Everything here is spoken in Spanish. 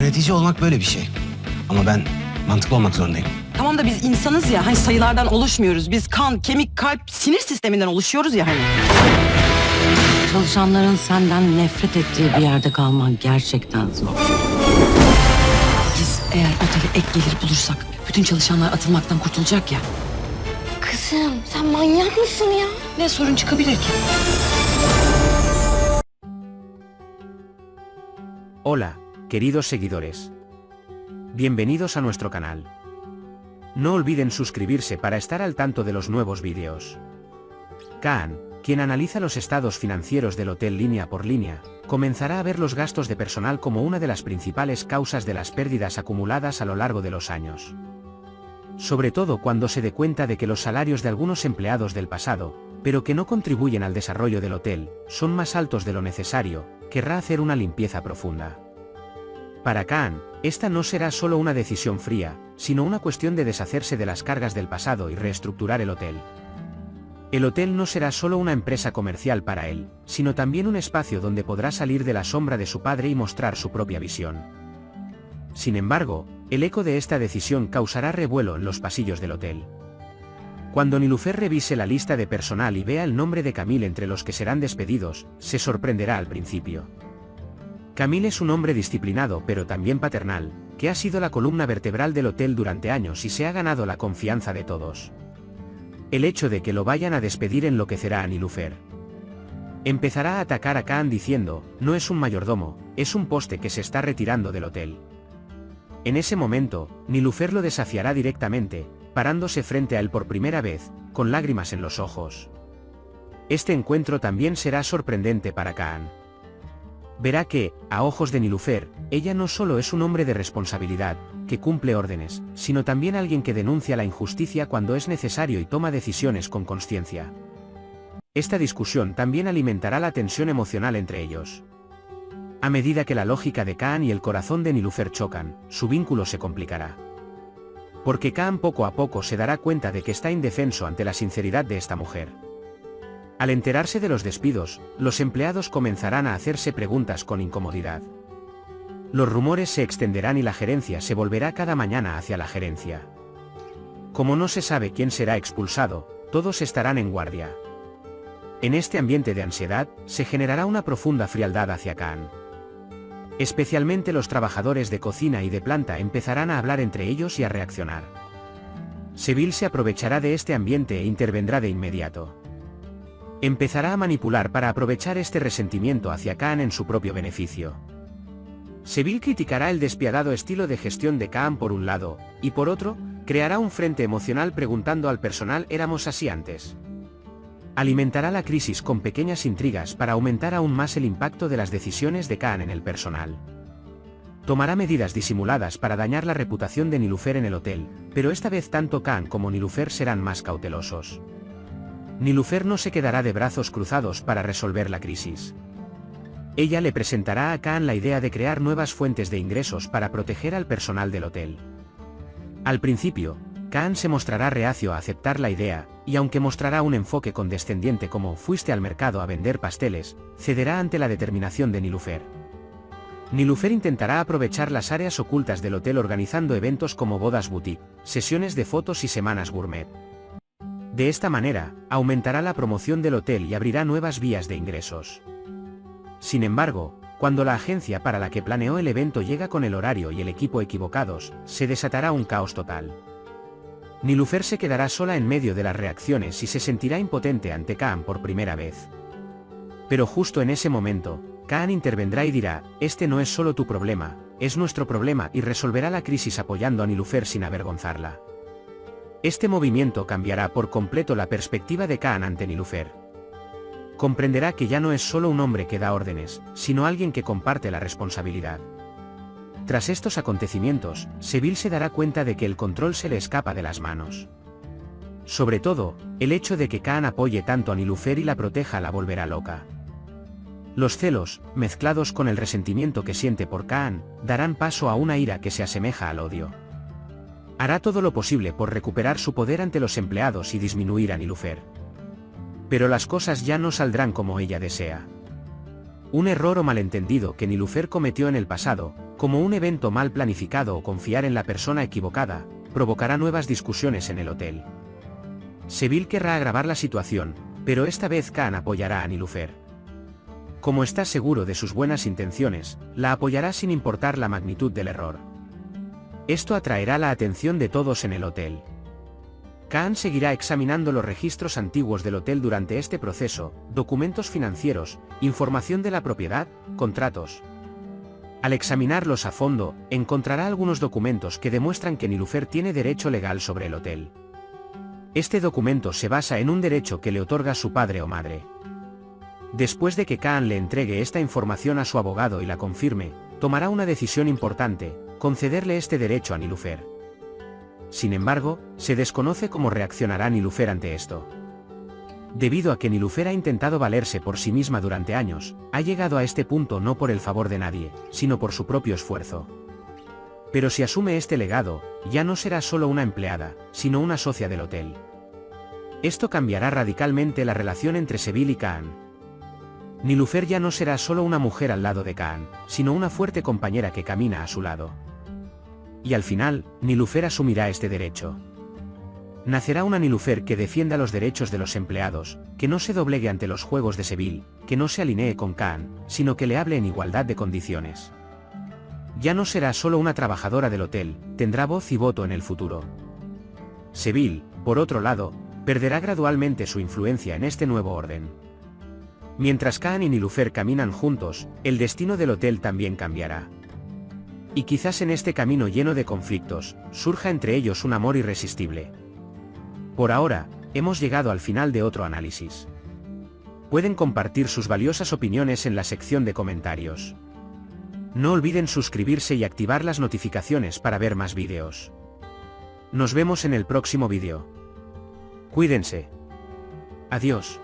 Yönetici olmak böyle bir şey. Ama ben mantıklı olmak zorundayım. Tamam da biz insanız ya, hani sayılardan oluşmuyoruz. Biz kan, kemik, kalp, sinir sisteminden oluşuyoruz ya hani. Çalışanların senden nefret ettiği bir yerde kalman gerçekten zor. Biz eğer otele ek gelir bulursak bütün çalışanlar atılmaktan kurtulacak ya. Kızım sen manyak mısın ya? Ne sorun çıkabilir ki? Hola, queridos seguidores. Bienvenidos a nuestro canal. No olviden suscribirse para estar al tanto de los nuevos vídeos. Kaan, quien analiza los estados financieros del hotel línea por línea, comenzará a ver los gastos de personal como una de las principales causas de las pérdidas acumuladas a lo largo de los años. Sobre todo cuando se dé cuenta de que los salarios de algunos empleados del pasado, pero que no contribuyen al desarrollo del hotel, son más altos de lo necesario, querrá hacer una limpieza profunda. Para Kaan, esta no será solo una decisión fría, sino una cuestión de deshacerse de las cargas del pasado y reestructurar el hotel. El hotel no será solo una empresa comercial para él, sino también un espacio donde podrá salir de la sombra de su padre y mostrar su propia visión. Sin embargo, el eco de esta decisión causará revuelo en los pasillos del hotel. Cuando Niloufer revise la lista de personal y vea el nombre de Camille entre los que serán despedidos, se sorprenderá al principio. Camille es un hombre disciplinado pero también paternal, que ha sido la columna vertebral del hotel durante años y se ha ganado la confianza de todos. El hecho de que lo vayan a despedir enloquecerá a Niloufer. Empezará a atacar a Kaan diciendo, no es un mayordomo, es un poste que se está retirando del hotel. En ese momento, Niloufer lo desafiará directamente, parándose frente a él por primera vez, con lágrimas en los ojos. Este encuentro también será sorprendente para Kaan. Verá que, a ojos de Niloufer, ella no solo es un hombre de responsabilidad, que cumple órdenes, sino también alguien que denuncia la injusticia cuando es necesario y toma decisiones con consciencia. Esta discusión también alimentará la tensión emocional entre ellos. A medida que la lógica de Kaan y el corazón de Niloufer chocan, su vínculo se complicará. Porque Kaan poco a poco se dará cuenta de que está indefenso ante la sinceridad de esta mujer. Al enterarse de los despidos, los empleados comenzarán a hacerse preguntas con incomodidad. Los rumores se extenderán y la gerencia se volverá cada mañana hacia la gerencia. Como no se sabe quién será expulsado, todos estarán en guardia. En este ambiente de ansiedad, se generará una profunda frialdad hacia Kaan. Especialmente los trabajadores de cocina y de planta empezarán a hablar entre ellos y a reaccionar. Seville se aprovechará de este ambiente e intervendrá de inmediato. Empezará a manipular para aprovechar este resentimiento hacia Kaan en su propio beneficio. Seville criticará el despiadado estilo de gestión de Kaan por un lado, y por otro, creará un frente emocional preguntando al personal ¿éramos así antes? Alimentará la crisis con pequeñas intrigas para aumentar aún más el impacto de las decisiones de Kaan en el personal. Tomará medidas disimuladas para dañar la reputación de Niloufer en el hotel, pero esta vez tanto Kaan como Niloufer serán más cautelosos. Niloufer no se quedará de brazos cruzados para resolver la crisis. Ella le presentará a Kaan la idea de crear nuevas fuentes de ingresos para proteger al personal del hotel. Al principio, Kaan se mostrará reacio a aceptar la idea, y aunque mostrará un enfoque condescendiente como «fuiste al mercado a vender pasteles», cederá ante la determinación de Niloufer. Niloufer intentará aprovechar las áreas ocultas del hotel organizando eventos como bodas boutique, sesiones de fotos y semanas gourmet. De esta manera, aumentará la promoción del hotel y abrirá nuevas vías de ingresos. Sin embargo, cuando la agencia para la que planeó el evento llega con el horario y el equipo equivocados, se desatará un caos total. Niloufer se quedará sola en medio de las reacciones y se sentirá impotente ante Kaan por primera vez. Pero justo en ese momento, Kaan intervendrá y dirá, este no es solo tu problema, es nuestro problema y resolverá la crisis apoyando a Niloufer sin avergonzarla. Este movimiento cambiará por completo la perspectiva de Kaan ante Niloufer. Comprenderá que ya no es solo un hombre que da órdenes, sino alguien que comparte la responsabilidad. Tras estos acontecimientos, Seville se dará cuenta de que el control se le escapa de las manos. Sobre todo, el hecho de que Kaan apoye tanto a Niloufer y la proteja la volverá loca. Los celos, mezclados con el resentimiento que siente por Kaan, darán paso a una ira que se asemeja al odio. Hará todo lo posible por recuperar su poder ante los empleados y disminuir a Niloufer. Pero las cosas ya no saldrán como ella desea. Un error o malentendido que Niloufer cometió en el pasado, como un evento mal planificado o confiar en la persona equivocada, provocará nuevas discusiones en el hotel. Seville querrá agravar la situación, pero esta vez Kaan apoyará a Niloufer. Como está seguro de sus buenas intenciones, la apoyará sin importar la magnitud del error. Esto atraerá la atención de todos en el hotel. Kaan seguirá examinando los registros antiguos del hotel durante este proceso, documentos financieros, información de la propiedad, contratos. Al examinarlos a fondo, encontrará algunos documentos que demuestran que Niloufer tiene derecho legal sobre el hotel. Este documento se basa en un derecho que le otorga su padre o madre. Después de que Kaan le entregue esta información a su abogado y la confirme, tomará una decisión importante: concederle este derecho a Niloufer. Sin embargo, se desconoce cómo reaccionará Niloufer ante esto. Debido a que Niloufer ha intentado valerse por sí misma durante años, ha llegado a este punto no por el favor de nadie, sino por su propio esfuerzo. Pero si asume este legado, ya no será solo una empleada, sino una socia del hotel. Esto cambiará radicalmente la relación entre Seville y Kaan. Niloufer ya no será solo una mujer al lado de Kaan, sino una fuerte compañera que camina a su lado. Y al final, Niloufer asumirá este derecho. Nacerá una Niloufer que defienda los derechos de los empleados, que no se doblegue ante los juegos de Seville, que no se alinee con Kaan, sino que le hable en igualdad de condiciones. Ya no será solo una trabajadora del hotel, tendrá voz y voto en el futuro. Seville, por otro lado, perderá gradualmente su influencia en este nuevo orden. Mientras Kaan y Niloufer caminan juntos, el destino del hotel también cambiará. Y quizás en este camino lleno de conflictos, surja entre ellos un amor irresistible. Por ahora, hemos llegado al final de otro análisis. Pueden compartir sus valiosas opiniones en la sección de comentarios. No olviden suscribirse y activar las notificaciones para ver más vídeos. Nos vemos en el próximo vídeo. Cuídense. Adiós.